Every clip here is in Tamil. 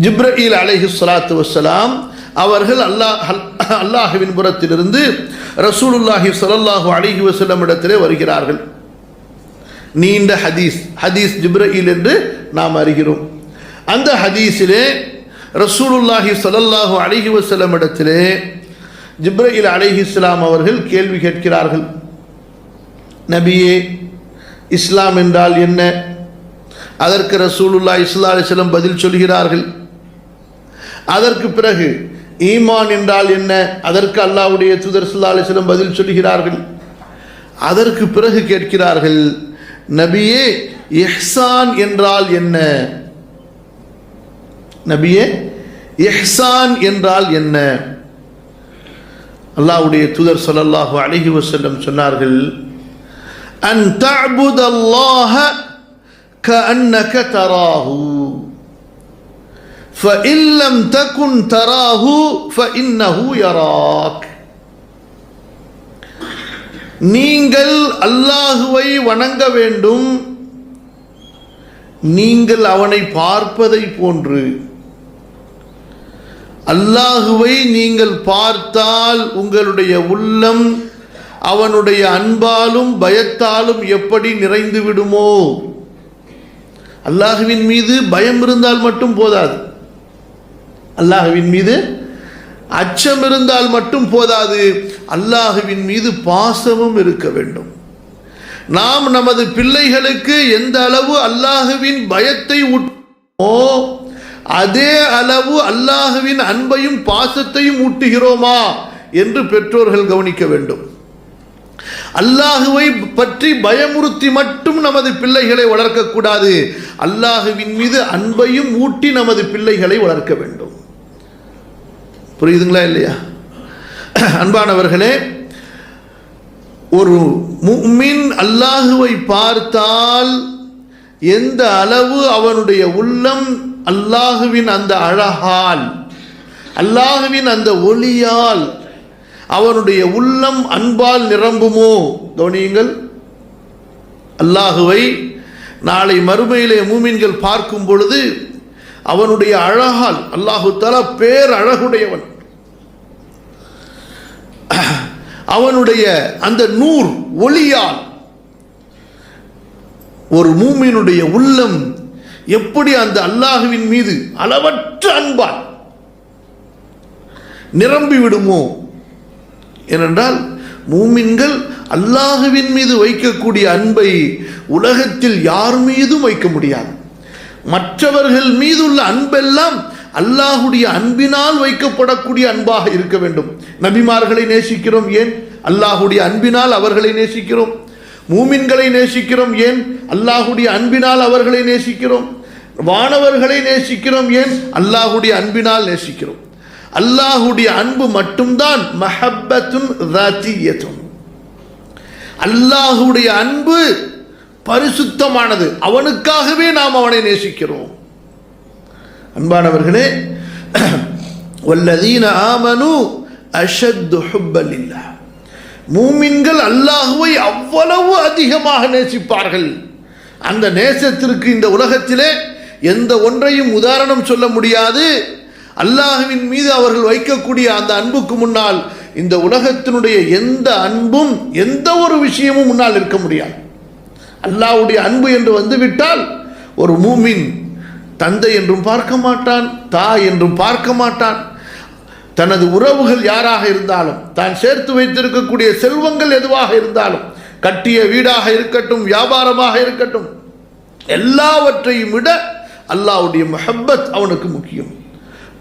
ஜிப்ரீல் அலைஹிஸ்ஸலாத்து வஸ்ஸலாம் அவர்கள் அல்லாஹ்வின் புறத்திலிருந்து ரசூலுல்லாஹி ஸல்லல்லாஹு அலைஹி வஸல்லம் இடத்திலே வருகிறார்கள். நீண்ட ஹதீஸ் ஜிப்ரீல் என்று நாம் அறிகிறோம். அந்த ஹதீஸிலே ரசூலுல்லாஹி ஸல்லல்லாஹு அலைஹி வஸல்லம் இடத்திலே ஜிப்ரீல் அலைஹிஸ்ஸலாம் அவர்கள் கேள்வி கேட்கிறார்கள். நபியே, இஸ்லாம் என்றால் என்ன? அதற்கு ரசூலுல்லாஹி ஸல்லல்லாஹு அலைஹி வஸல்லம் பதில் சொல்கிறார்கள். அதற்கு பிறகு ஈமான் என்றால் என்ன? அதற்கு அல்லாஹ்வுடைய தூதர் ஸல்லல்லாஹு அலைஹி வஸல்லம் பதில் சொல்கிறார்கள். அதற்கு பிறகு கேட்கிறார்கள், நபியே, இஹ்சான் என்றால் என்ன? நபியே, இஹ்சான் என்றால் என்ன? அல்லாஹ்வுடைய தூதர் ஸல்லல்லாஹு அலைஹி வஸல்லம் சொன்னார்கள், அன் தஅபுதல்லாஹ கஅன்னக தராஹு فإن لم تكن تراه فإنه يراك. நீங்கள் அல்லாஹுவை வணங்க வேண்டும், நீங்கள் அவனை பார்ப்பதை போன்று. அல்லாஹுவை நீங்கள் பார்த்தால் உங்களுடைய உள்ளம் அவனுடைய அன்பாலும் பயத்தாலும் எப்படி நிறைந்து விடுமோ. அல்லாஹுவின் மீது பயம் இருந்தால் மட்டும் போதாது, அல்லாஹுவின் மீது அச்சம் இருந்தால் மட்டும் போதாது, அல்லாஹுவின் மீது பாசமும் இருக்க வேண்டும். நாம் நமது பிள்ளைகளுக்கு எந்த அளவு அல்லாஹுவின் பயத்தை ஊட்டுகிறோமோ அதே அளவு அல்லாஹுவின் அன்பையும் பாசத்தையும் ஊட்டுகிறோமா என்று பெற்றோர்கள் கவனிக்க வேண்டும். அல்லாஹுவை பற்றி பயமுறுத்தி மட்டும் நமது பிள்ளைகளை வளர்க்கக்கூடாது, அல்லாஹுவின் மீது அன்பையும் ஊட்டி நமது பிள்ளைகளை வளர்க்க வேண்டும். புரியுதுங்களா இல்லையா? அன்பானவர்களே, ஒரு முஃமின் அல்லாஹுவை பார்த்தால் எந்த அளவு அவனுடைய உள்ளம் அல்லாஹுவின் அந்த அழகால், அல்லாஹுவின் அந்த ஒளியால் அவனுடைய உள்ளம் அன்பால் நிரம்புமோ. கவனியுங்கள், அல்லாஹுவை நாளை மறுமையிலே மூமின்கள் பார்க்கும் பொழுது அவனுடைய அழகால், அல்லாஹு தஆலா பேரழகுடையவன், அவனுடைய அந்த நூர் ஒளியால் ஒரு மூமினுடைய உள்ளம் எப்படி அந்த அல்லாஹுவின் மீது அளவற்ற அன்பால் நிரம்பி விடுமோ. ஏனென்றால் மூமின்கள் அல்லாஹுவின் மீது வைக்கக்கூடிய அன்பை உலகத்தில் யார் மீதும் வைக்க முடியாது. மற்றவர்கள் மீதுள்ள அன்பெல்லாம் அல்லாஹுடைய அன்பினால் வைக்கப்படக்கூடிய அன்பாக இருக்க வேண்டும். நபிமார்களை நேசிக்கிறோம், ஏன்? அல்லாஹுடைய அன்பினால் அவர்களை நேசிக்கிறோம். மூமின்களை நேசிக்கிறோம், ஏன்? அல்லாஹுடைய அன்பினால் அவர்களை நேசிக்கிறோம். வானவர்களை நேசிக்கிறோம், ஏன்? அல்லாஹுடைய அன்பினால் நேசிக்கிறோம். அல்லாஹுடைய அன்பு மட்டும்தான் மஹப்பத்துன் ராத்தியத்துன். அல்லாஹுடைய அன்பு பரிசுத்தமானது, அவனுக்காகவே நாம் அவனை நேசிக்கிறோம். அன்பானவர்களே, வல்லதீன ஆமனு அஷத்து ஹுப்பன் லில்லாஹ். மூமின்கள் அல்லாஹுவை அவ்வளவு அதிகமாக நேசிப்பார்கள். அந்த நேசத்திற்கு இந்த உலகத்திலே எந்த ஒன்றையும் உதாரணம் சொல்ல முடியாது. அல்லாஹுவின் மீது அவர்கள் வைக்கக்கூடிய அந்த அன்புக்கு முன்னால் இந்த உலகத்தினுடைய எந்த அன்பும் எந்த ஒரு விஷயமும் முன்னால் இருக்க முடியாது. அல்லாஹ்வுடைய அன்பு என்று வந்துவிட்டால் ஒரு மூமின் தந்தை என்றும் பார்க்க மாட்டான், தாய் என்றும் பார்க்க மாட்டான். தனது உறவுகள் யாராக இருந்தாலும், தான் சேர்த்து வைத்திருக்கக்கூடிய செல்வங்கள் எதுவாக இருந்தாலும், கட்டிய வீடாக இருக்கட்டும், வியாபாரமாக இருக்கட்டும், எல்லாவற்றையும் விட அல்லாஹ்வுடைய முஹப்பத் அவனுக்கு முக்கியம்.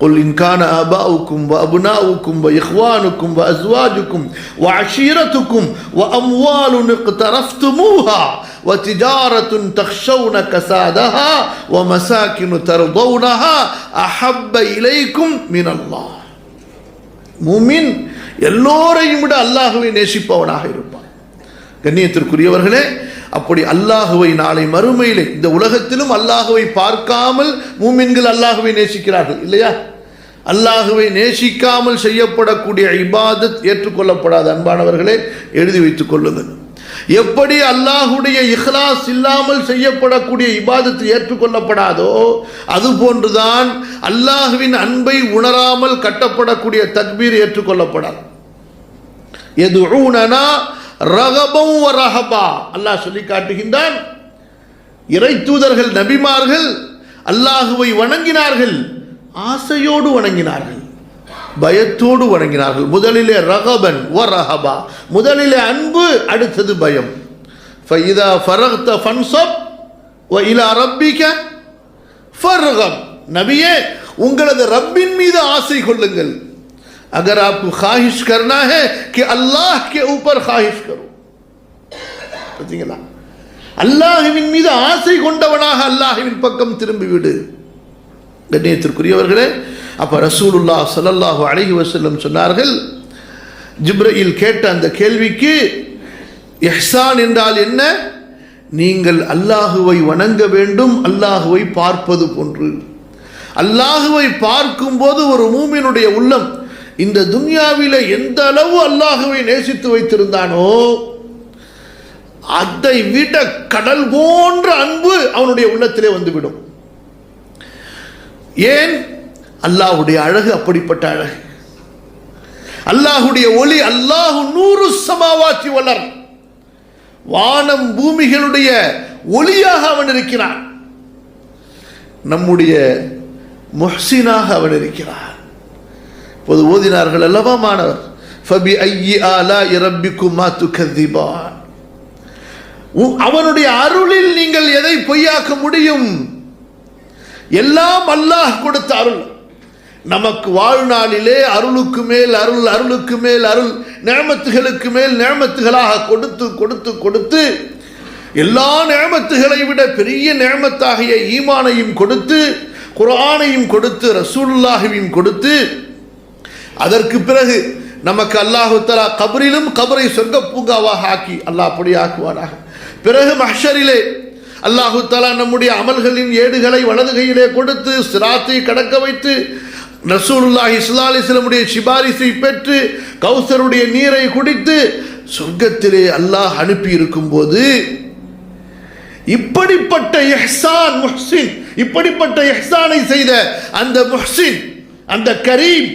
قل إن كان آباؤكم وأبناؤكم وإخوانكم وأزواجكم وعشيرتكم وأموال اقترفتموها وتجارة تخشون كسادها ومساكن ترضونها أحب إليكم من الله. மூமின் எல்லோரையும் விட அல்லாஹ்வை நேசிப்பவனாக இருப்பான். கண்ணியத்திற்குரியவர்களே, அப்படி அல்லாஹுவை நாளை மறுமையிலே, இந்த உலகத்திலும் அல்லாஹுவை பார்க்காமல் மூமின்கள் அல்லாஹுவை நேசிக்கிறார்கள் இல்லையா? அல்லாஹுவை நேசிக்காமல் செய்யப்படக்கூடிய இபாதத் ஏற்றுக்கொள்ளப்படாத. அன்பானவர்களே, எழுதி வைத்துக் கொள்ளுங்கள். எப்படி அல்லாஹுடைய இஹ்லாஸ் இல்லாமல் செய்யப்படக்கூடிய இபாதத்து ஏற்றுக்கொள்ளப்படாதோ அதுபோன்றுதான் அல்லாஹுவின் அன்பை உணராமல் கட்டப்படக்கூடிய தக்பீர் ஏற்றுக்கொள்ளப்படாது. யதுஊனனா ரகபம் வ ரஹபா, அல்லாஹ் சொல்லி காட்டுகின்றான், இறை தூதர்கள் நபிமார்கள் அல்லாஹுவை வணங்கினார்கள், ஆசையோடு வணங்கினார்கள், பயத்தோடு வணங்கினார்கள். முதலிலே ரகபன் வ ரஹபா, முதலிலே அன்பு, அடுத்தது பயம். ஃபஇதா ஃபரக்த ஃபன்ஸப் வ இலா ரப்பிக ஃபர்கப், நபியே உங்களது ரப்பின் மீது ஆசை கொள்ளுங்கள். अगर आपको ख्वाहिश करना है कि अल्लाह के ऊपर ख्वाहिश करो. பார்த்தீங்களா, அல்லாஹ்வின் மீது ஆசை கொண்டவனாக அல்லாஹ்வின் பக்கம் திரும்பி விடு. கண்ணியத்திற்குரியவர்களே, அப்ப ரசூலுல்லாஹ் ஸல்லல்லாஹு அலைஹி வஸல்லம் சொன்னார்கள், ஜிப்ரீல் கேட்ட அந்த கேள்விக்கு இஹ்சான் என்றால் என்ன? நீங்கள் அல்லாஹுவை வணங்க வேண்டும், அல்லாஹுவை பார்ப்பது போன்று. அல்லாஹுவை பார்க்கும்போது ஒரு மூமினுடைய உள்ளம் இந்த துன்யாவில எந்த அளவு அல்லாஹுவை நேசித்து வைத்திருந்தானோ அதை விட கடல் போன்ற அன்பு அவனுடைய உள்ளத்திலே வந்துவிடும். ஏன்? அல்லாஹுடைய அழகு அப்படிப்பட்ட அழகு. அல்லாஹுடைய ஒளி, அல்லாஹு நூறு சமாவாத்தி வளர், வானம் பூமிகளுடைய ஒளியாக அவன் இருக்கிறான். நம்முடைய முஹ்சினாக அவன் இருக்கிறான். இப்போது ஓதினார்கள் அல்லவா மாணவர், ஃபபி ஐயி ஆலாஇ ரப்பிக்குமா துகذிபான், அவனுடைய அருளில் நீங்கள் எதை பொய்யாக்க முடியும்? எல்லாம் அல்லாஹ் கொடுத்த அருள். நமக்கு வாழ்நாளிலே அருளுக்கு மேல் அருள், அருளுக்கு மேல் அருள், நிஅமத்துகளுக்கு மேல் நிஅமத்துகளாக கொடுத்து கொடுத்து கொடுத்து எல்லா நிஅமத்துகளை விட பெரிய நிஅமத்தாகிய ஈமானையும் கொடுத்து, குர்ஆனையும் கொடுத்து, ரசூலுல்லாஹையும் கொடுத்து, அதற்கு பிறகு நமக்கு அல்லாஹு தஆலா கபரிலும் கபரை சொர்க்க பூங்காவாக ஆக்கி அல்லாஹ் அப்படி ஆக்குவானாக. பிறகு மஹ்ஷரிலே அல்லாஹு தஆலா நம்முடைய அமல்களின் ஏடுகளை வலது கையிலே கொடுத்து சிராத்தை கடக்க வைத்து ரசூலுல்லாஹி ஸல்லல்லாஹு அலைஹி வஸல்லம் சிபாரிசை பெற்று கௌசருடைய நீரை குடித்து சொர்க்கத்திலே அல்லாஹ் அனுப்பி இருக்கும் போது இப்படிப்பட்ட இஹ்சான் முஹ்சின், இப்படிப்பட்ட இஹ்சானை செய்த அந்த முஹ்சின், அந்த கரீம்,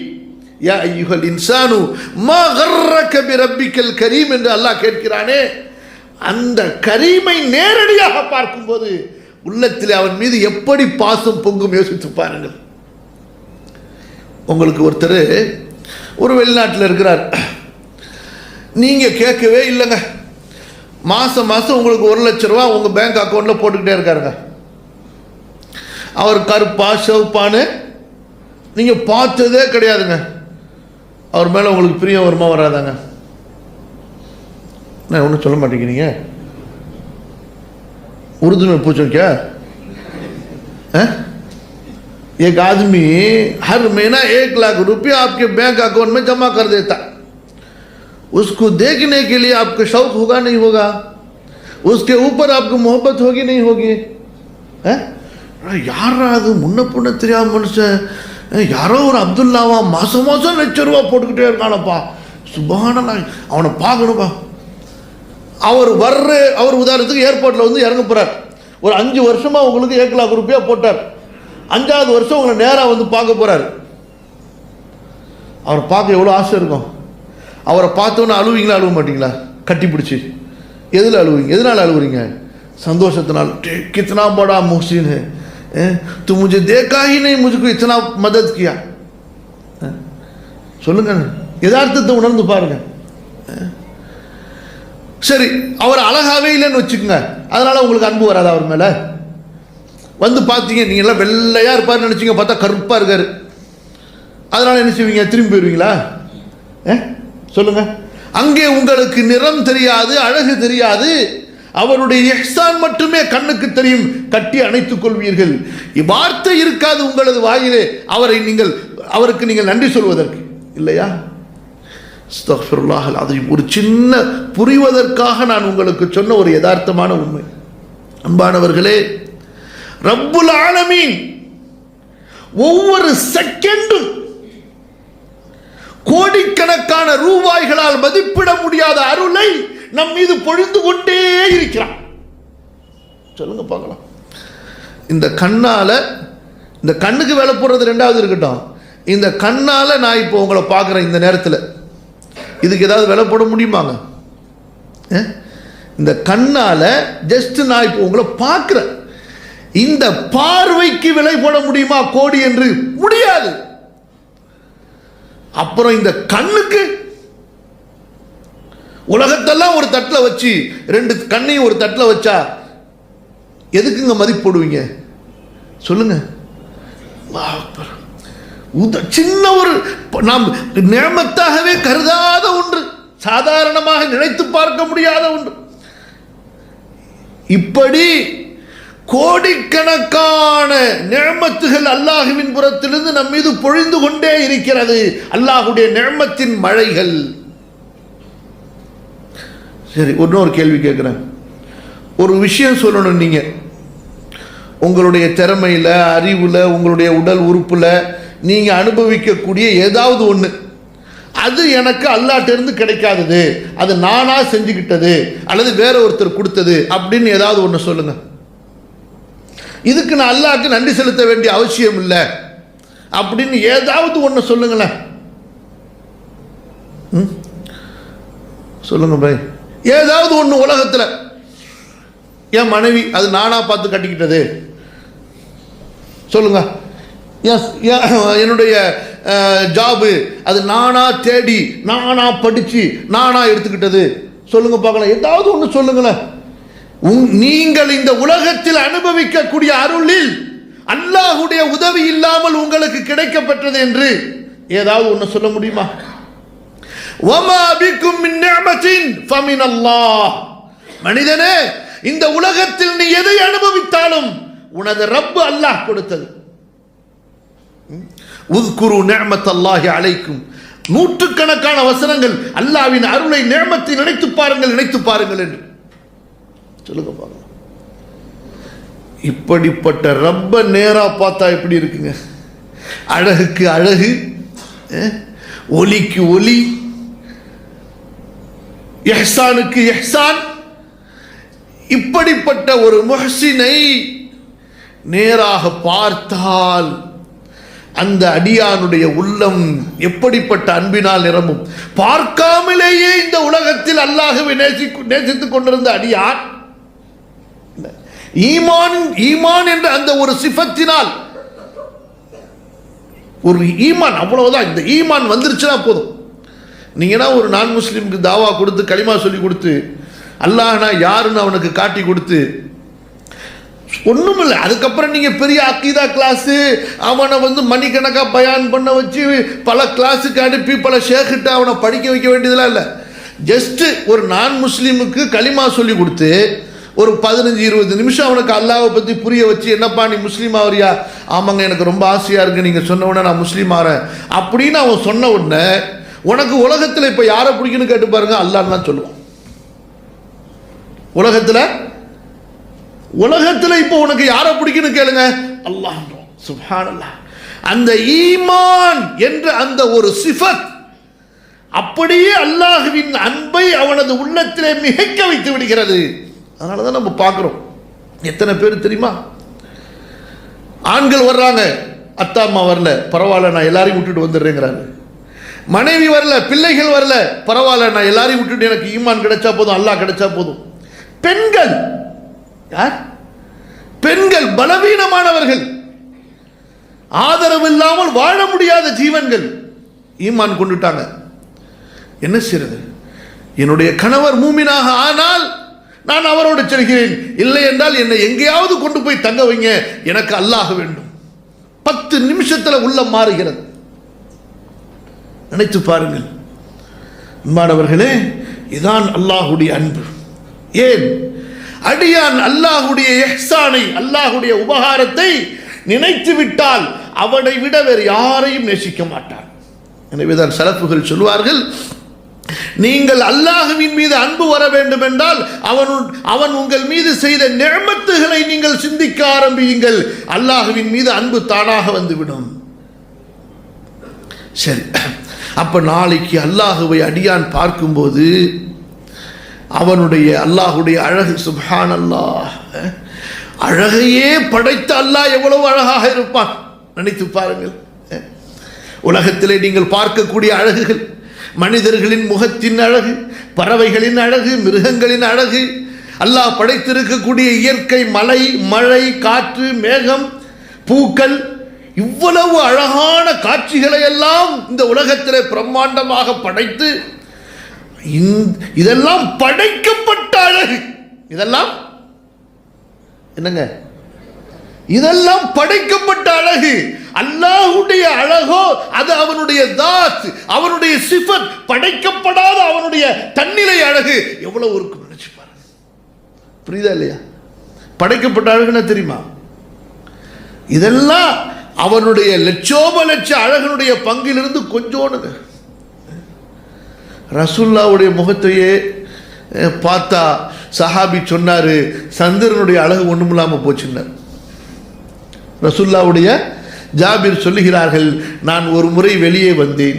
யா அய்யுஹல் இன்சானு மா கர்ரக பிரப்பிக்கல் கரீம் என்று அல்லாஹ் கேட்கிறானே, அந்த கரீமை நேரடியாக பார்க்கும்போது உள்ளத்தில் அவன் மீது எப்படி பாசம் பொங்கும் யோசித்து பாருங்கள். உங்களுக்கு ஒருத்தர் ஒரு வெளிநாட்டில் இருக்கிறார், நீங்க கேட்கவே இல்லைங்க, மாசம் மாசம் உங்களுக்கு 1 லட்சம் ரூபா உங்க பேங்க் அக்கௌண்ட்ல போட்டுக்கிட்டே இருக்காருங்க. அவர் கருப்பா செவப்பான்னு நீங்க பார்த்ததே கிடையாதுங்க. அவர் மேல உங்களுக்கு பிரியம் வருமா வராதாங்க? நான் ஒன்றும் சொல்ல மாட்டேங்கிறீங்க. उर्दू में पूछो क्या? एक आदमी हर महीना 1 लाख रुपया आपके बैंक अकाउंट में जमा कर देता, उसको देखने के लिए आपको शौक होगा नहीं होगा? उसके ऊपर आपको मोहब्बत होगी नहीं होगी? யாரா அது முன்ன பொண்ணு தெரியாம மனுஷன், யாரோ ஒரு அப்துல்லாவா மாசம் மாசம் 1 லட்சம் ரூபா போட்டுக்கிட்டே இருக்கானப்பா, சுப்ஹானல்லாஹ், அவனை பார்க்கணும்பா. அவர் உதாரணத்துக்கு ஏர்போர்ட்ல வந்து இறங்க போறார், ஒரு 5 வருஷமா உங்களுக்கு 1 லாக் ரூபாய் போட்டார், 5வது வருஷம் உங்களை நேரா வந்து பார்க்க போறாரு. அவரை பார்க்க எவ்வளவு ஆசை இருக்கும். அவரை பார்த்தோன்னு அழுவீங்களா அழுவ மாட்டீங்களா? கட்டி பிடிச்சி எதுல அழுவீங்க? எதனால அழுவுறீங்க? சந்தோஷத்தினால். कितना बड़ा मुहसिन है, तू मुझे देखा ही नहीं, मुझको इतना मदद किया. சொல்லுங்க, யதார்த்தத்தை உணர்ந்து பாருங்க. சரி, அவர் அழகாவே இல்லைன்னு வச்சுக்கோங்க, அதனால உங்களுக்கு அன்பு வராது அவர் மேல? வந்து பார்த்தீங்க, நீங்க எல்லாம் வெள்ளையா இருப்பாரு நினைச்சீங்க, பார்த்தா கருப்பா இருக்காரு, அதனால என்ன செய்வீங்க? திரும்பி போயிருவீங்களா? சொல்லுங்க. அங்கே உங்களுக்கு நிறம் தெரியாது, அழகு தெரியாது, அவருடைய இஹ்சான் மட்டுமே கண்ணுக்கு தெரியும், கட்டி அணைத்துக் கொள்வீர்கள். வார்த்தை இருக்காது உங்களது வாயிலே அவருக்கு நீங்கள் நன்றி சொல்வதற்கு, இல்லையா? அஸ்தக்ஃபிருல்லாஹ் அல்-அஸீம். ஒரு சின்ன புரிவதற்காக நான் உங்களுக்கு சொன்ன ஒரு யதார்த்தமான உண்மை. அன்பானவர்களே, ரப்புல் ஆலமீன் ஒவ்வொரு செகண்டும் கோடிக்கணக்கான ரூபாய்களால் மதிப்பிட முடியாத அருளை நம் மீது பொழிந்து கொண்டே இருக்கிறான். சொல்லுங்க பார்க்கலாம். இந்த கண்ணால, இந்த கண்ணுக்கு வேலை போடுறது ரெண்டாவது இருக்கட்டும், இந்த கண்ணால நான் இப்போ உங்களை பார்க்குறேன். இந்த நேரத்தில் இதுக்கு ஏதாவது வேலை போட முடியுமாங்க? இந்த கண்ணால ஜஸ்ட் நான் இப்போ உங்களை பார்க்கிறேன். இந்த பார்வைக்கு விலை போட முடியுமா கோடி என்று? முடியாது. அப்புறம் இந்த கண்ணுக்கு உலகத்தெல்லாம் ஒரு தட்டில் வச்சு, ரெண்டு கண்ணையும் ஒரு தட்டில் வச்சா எதுக்குங்க மதிப்பு போடுவீங்க சொல்லுங்க? சின்ன ஒரு நாம் நேமத்தாகவே கருதாத ஒன்று, சாதாரணமாக நினைத்து பார்க்க முடியாத ஒன்று. இப்படி கோடிக்கணக்கான நிஅமத்துகள் அல்லாஹ்வின் புறத்திலிருந்து நம் மீது பொழிந்து கொண்டே இருக்கிறது. அல்லாஹ்வுடைய நிஅமத்தின் மழைகள். சரி, இன்னொரு கேள்வி கேட்கிறேன். ஒரு விஷயம் சொல்லணும். நீங்க உங்களுடைய திறமையில, அறிவுல, உங்களுடைய உடல் உறுப்புல நீங்க அனுபவிக்கக்கூடிய ஏதாவது ஒண்ணு, அது எனக்கு அல்லாஹ்ட்ட இருந்து கிடைக்காதது, அது நானா செஞ்சுக்கிட்டது அல்லது வேற ஒருத்தர் கொடுத்தது அப்படின்னு ஏதாவது ஒன்று சொல்லுங்க. இதுக்கு நான் அல்லாஹ்க்கு நன்றி செலுத்த வேண்டிய அவசியம் இல்லை அப்படின்னு ஏதாவது ஒன்று சொல்லுங்களேன். சொல்லுங்க பாய். ஏதாவது ஒன்று உலகத்தில், என் மனைவி அது நானா பார்த்து கட்டிக்கிட்டது சொல்லுங்க. என்னுடைய ஜாபு அது நானா தேடி, நானா படிச்சு, நானா எடுத்துக்கிட்டது சொல்லுங்க பார்க்கலாம். ஏதாவது ஒன்று சொல்லுங்களேன். நீங்கள் இந்த உலகத்தில் அனுபவிக்கக்கூடிய அருளில் அல்லாஹ்வுடைய உதவி இல்லாமல் உங்களுக்கு கிடைக்கப்பட்டது என்று ஏதாவது ஒன்று சொல்ல முடியுமா? வமா பிக்கும் மின் நிஅமத்தின் ஃபமினல்லாஹ். மனிதனே, இந்த உலகத்தில் நீ எதை அனுபவித்தாலும் உனது ரப்பு அல்லாஹ் கொடுத்தது. உஸ்குரு நிஅமத்தல்லாஹி அலைக்கும். நூற்றுக்கணக்கான வசனங்கள் அல்லாஹ்வின் அருளை, நிஅமத்தை நினைத்து பாருங்கள், நினைத்து பாருங்கள் என்று சொல்லுங்க பாருங்க. இப்படிப்பட்ட ரப்ப நேரா பார்த்தா எப்படி இருக்குங்க? அழகுக்கு அழகு, ஒலிக்கு ஒலி, இஹ்சானுக்கு இஹ்சான். இப்படிப்பட்ட ஒரு முஹ்சினை நேராக பார்த்தால் அந்த அடியானுடைய உள்ளம் எப்படிப்பட்ட அன்பினால் நிரம்பும். பார்க்காமலேயே இந்த உலகத்தில் அல்லாஹ்வை நேசித்துக் கொண்டிருந்த அடியான் ஈமான் என்ற அந்த ஒரு சிஃபத்தினால், ஒரு ஈமான், அவ்வளவுதான். இந்த ஈமான் வந்துருச்சுன்னா போதும். நீங்கன்னா ஒரு நான் முஸ்லீமுக்கு தாவா கொடுத்து, களிமா சொல்லி கொடுத்து, அல்லாஹ்னா யாருன்னு அவனுக்கு காட்டி கொடுத்து ஒண்ணும் இல்லை. அதுக்கப்புறம் நீங்க பெரிய அக்கீதா கிளாஸ், அவனை மணிக்கணக்கா பயான் பண்ண வச்சு பல கிளாஸுக்கு அனுப்பி பல ஷேக்கிட்ட அவனை படிக்க வைக்க வேண்டியதெல்லாம் இல்லை. ஜஸ்ட் ஒரு நான் முஸ்லீமுக்கு களிமா சொல்லி கொடுத்து ஒரு 15-20 நிமிஷம் அவனுக்கு அல்லாஹ்வை பற்றி புரிய வச்சு, என்னப்பா நீ முஸ்லீம் ஆவறியா? ஆமாங்க, எனக்கு ரொம்ப ஆசையாக இருக்கு, நீங்கள் சொன்ன உடனே நான் முஸ்லீம் ஆகிறேன் அப்படின்னு அவன் சொன்ன உடனே உனக்கு உலகத்தில் இப்போ யாரை பிடிக்குன்னு கேட்டு பாருங்க, அல்லாஹ்னு தான் சொல்லுவான். உலகத்தில் இப்போ உனக்கு யாரை பிடிக்குன்னு கேளுங்க, அல்லாஹ். சுப்ஹானல்லாஹ். அந்த ஈமான் என்ற அந்த ஒரு சிஃபத் அப்படியே அல்லாஹ்வின் அன்பை அவனது உள்ளத்திலே மிகைக்க வைத்து விடுகிறது. அதனால தான் நம்ம பார்க்குறோம். எத்தனை பேர் தெரியுமா, ஆண்கள் வர்றாங்க, அத்தா அம்மா வரல, பரவாயில்ல நான் எல்லாரையும் விட்டுட்டு வந்துடுறேங்கிறாங்க. மனைவி வரல, பிள்ளைகள் வரல, பரவாயில்ல நான் எல்லாரையும் விட்டுட்டு எனக்கு ஈமான் கிடைச்சா போதும், அல்லாஹ் கிடைச்சா போதும். பெண்கள், யார்? பெண்கள் பலவீனமானவர்கள், ஆதரவு இல்லாமல் வாழ முடியாத ஜீவன்கள், ஈமான் கொண்டுட்டாங்க. என்ன செய்யறது? என்னுடைய கணவர் மூமினாக ஆனால் நான் அவரோடு செல்கிறேன், இல்லை என்றால் என்னை எங்கேயாவது கொண்டு போய் தங்க வைங்க, எனக்கு அல்லாஹ் வேண்டும். 10 நிமிஷத்தில் உள்ளம் மாறுகிறது. நினைத்து பாருங்கள் மாணவர்களே, இதான் அல்லாஹுடைய அன்பு. ஏன்? அடியான் அல்லாஹுடைய இஹ்சானை, அல்லாஹுடைய உபகாரத்தை நினைத்து விட்டால் அவனை விட வேறு யாரையும் நேசிக்க மாட்டான். எனவேதான் சலஃபுகள் சொல்வார்கள், நீங்கள் அல்லாஹ்வின் மீது அன்பு வர வேண்டும் என்றால் அவன் உங்கள் மீது செய்த நிஅமத்துகளை நீங்கள் சிந்திக்க ஆரம்பியுங்கள், அல்லாஹ்வின் மீது அன்பு தானாக வந்துவிடும். சரி, அப்ப நாளைக்கு அல்லாஹ்வை அடியான் பார்க்கும்போது அவனுடைய அல்லாஹுடைய அழகு சுப்ஹானல்லாஹ். அழகையே படைத்த அல்லாஹ் எவ்வளவு அழகாக இருப்பான் நினைத்து பாருங்கள். உலகத்திலே நீங்கள் பார்க்கக்கூடிய அழகுகள், மனிதர்களின் முகத்தின் அழகு, பறவைகளின் அழகு, மிருகங்களின் அழகு, அல்லாஹ் படைத்திருக்கக்கூடிய இயற்கை, மலை, மழை, காற்று, மேகம், பூக்கள், இவ்வளவு அழகான காட்சிகளை எல்லாம் இந்த உலகத்திலே பிரம்மாண்டமாக படைத்து, இதெல்லாம் படைக்கப்பட்ட அழகு. இதெல்லாம் என்னங்க? இதெல்லாம் படைக்கப்பட்ட அழகு. அல்லாஹ்வுடைய அழகோ அது அவனுடைய தாத், அவனுடைய சிஃபத், படைக்கப்படாத அவனுடைய தன்னிலை அழகு எவ்வளவு இருக்கும் நினைச்சு பாருங்க. புரியுதா இல்லையா? படைக்கப்பட்ட அழகுன்னா தெரியுமா? இதெல்லாம் அவனுடைய லட்சோப லட்ச அழகனுடைய பங்கிலிருந்து கொஞ்சோனுங்க. ரசூலுல்லாஹ்வுடைய முகத்தையே பார்த்தா சஹாபி சொன்னாரு, சந்திரனுடைய அழகு ஒண்ணும் இல்லாம போச்சுன்னார். ரசூலுல்லாஹ்வுடைய ஜாபிர் சொல்லுகிறார்கள், நான் ஒரு முறை வெளியே வந்தேன்.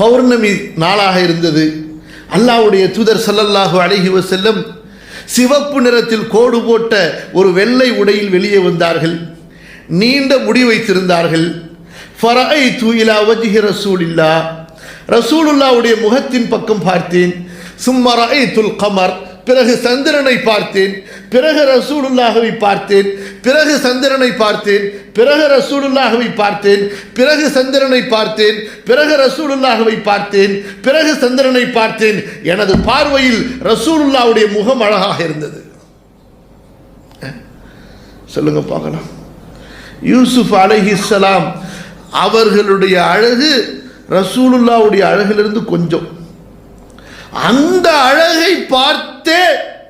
பௌர்ணமி நாளாக இருந்தது. அல்லாஹ்வுடைய தூதர் ஸல்லல்லாஹு அலைஹி வஸல்லம் சிவப்பு நிறத்தில் கோடு போட்ட ஒரு வெள்ளை உடையில் வெளியே வந்தார்கள். நீண்ட முடி வைத்திருந்தார்கள். ஃபரஐது இலா வஜ்ஹி ரசூலில்லாஹ், ரசூலுல்லாஹ்வுடைய முகத்தின் பக்கம் பார்த்தேன். சும்ம ரஐதுல் கமர், பிறகு சந்திரனை பார்த்தேன். பிறகு ரசூலுல்லாஹ்வை பார்த்தேன். பிறகு சந்திரனை பார்த்தேன். பிறகு ரசூலுல்லாஹ்வை பார்த்தேன். பிறகு சந்திரனை பார்த்தேன். பிறகு ரசூலுல்லாஹ்வை பார்த்தேன். பிறகு சந்திரனை பார்த்தேன். எனது பார்வையில் ரசூலுல்லாஹ்வுடைய முகம் அழகாக இருந்தது. சொல்லுங்க பார்க்கலாம். யூசுப் அலைஹிஸ்ஸலாம் அவர்களுடைய அழகு ரசூலுல்லாஹ்வுடைய அழகிலிருந்து கொஞ்சம். அந்த அழகை பார்த்தே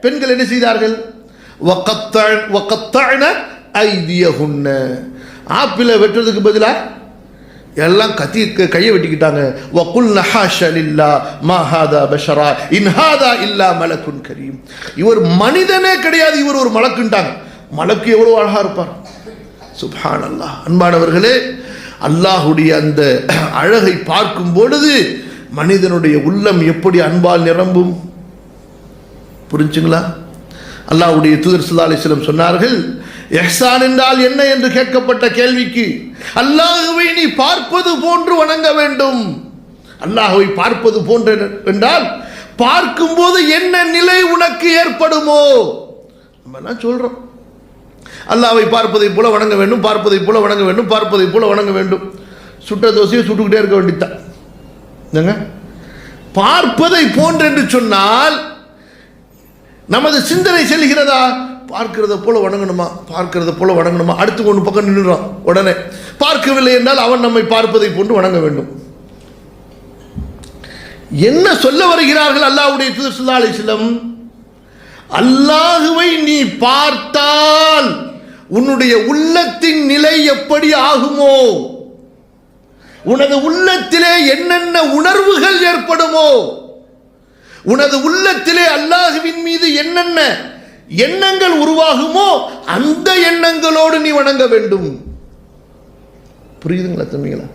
பெண்கள் என்ன செய்தார்கள்? வகத்தஅன ஐதியஹுன்ன, ஆப்பிளை வெட்டுறதுக்கு பதிலாக எல்லாம் கையை வெட்டிக்கிட்டாங்க. வகுல்ன ஹாஷா லில்லாஹ் மா ஹாதா பஷரா இன் ஹாதா இல்லா மலக்குன் கரீம், இவர் மனிதனே கிடையாது, இவர் ஒரு மலக்குன்ட்டாங்க. மலக்கு எவ்வளவு அழகா இருப்பார், சுப்ஹானல்லாஹ். அன்பானவர்களே, அல்லாஹுடைய அந்த அழகை பார்க்கும் பொழுது மனிதனுடைய உள்ளம் எப்படி அன்பால் நிரம்பும். புரிஞ்சுங்களா? அல்லாஹ்வுடைய தூதர் ஸல்லல்லாஹு அலைஹி வஸல்லம் சொன்னார்கள், இஹ்சான் என்றால் என்ன என்று கேட்கப்பட்ட கேள்விக்கு, அல்லாஹ்வை நீ பார்ப்பது போன்று வணங்க வேண்டும். அல்லாஹ்வை பார்ப்பது போன்று என்றால் பார்க்கும்போது என்ன நிலை உனக்கு ஏற்படுமோ? நம்ம என்ன சொல்றோம்? அல்லாஹ்வை பார்ப்பதை போல வணங்க வேண்டும், பார்ப்பதை போல வணங்க வேண்டும், பார்ப்பதை போல வணங்க வேண்டும். சுட்ட தோசையை சுட்டுக்கிட்டே இருக்க வேண்டியதான். பார்ப்பதை போன்று என்று சொன்னால் நமது சிந்தனை செல்கிறதா? பார்க்கிறத போல வணங்கணுமா, பார்க்கிறத போல வணங்கணுமா, அடுத்து ஒன்று பக்கம் நின்றுறான். உடனே பார்க்கவில்லை என்றால் அவன் நம்மை பார்ப்பதை போன்று வணங்க வேண்டும். என்ன சொல்ல வருகிறார்கள் அல்லாஹ்வுடைய தூதர் ஸல்லல்லாஹு அலைஹி வஸல்லம்? அல்லாஹ்வை நீ பார்த்தால் உன்னுடைய உள்ளத்தின் நிலை எப்படி ஆகுமோ, உனது உள்ளத்திலே என்னென்ன உணர்வுகள் ஏற்படுமோ, உனது உள்ளத்திலே அல்லாஹ்வின் மீது என்னென்ன எண்ணங்கள் உருவாகுமோ அந்த எண்ணங்களோடு நீ வணங்க வேண்டும். புரியுதுங்களா தம்பிங்களா?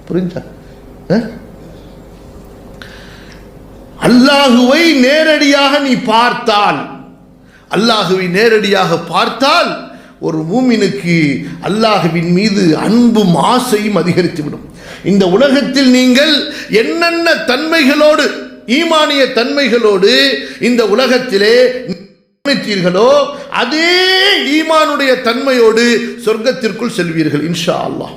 புரிஞ்சா? அல்லாஹுவை நேரடியாக நீ பார்த்தால், அல்லாஹுவை நேரடியாக பார்த்தால் ஒரு மூமினுக்கு அல்லாஹ்வின் மீது அன்பும் ஆசையும் அதிகரித்துவிடும். இந்த உலகத்தில் நீங்கள் என்னென்ன தன்மைகளோடு, ஈமானிய தன்மைகளோடு இந்த உலகத்திலே நினைத்தீர்களோ அதே ஈமானுடைய தன்மையோடு சொர்க்கத்திற்குள் செல்வீர்கள் இன்ஷா அல்லாஹ்.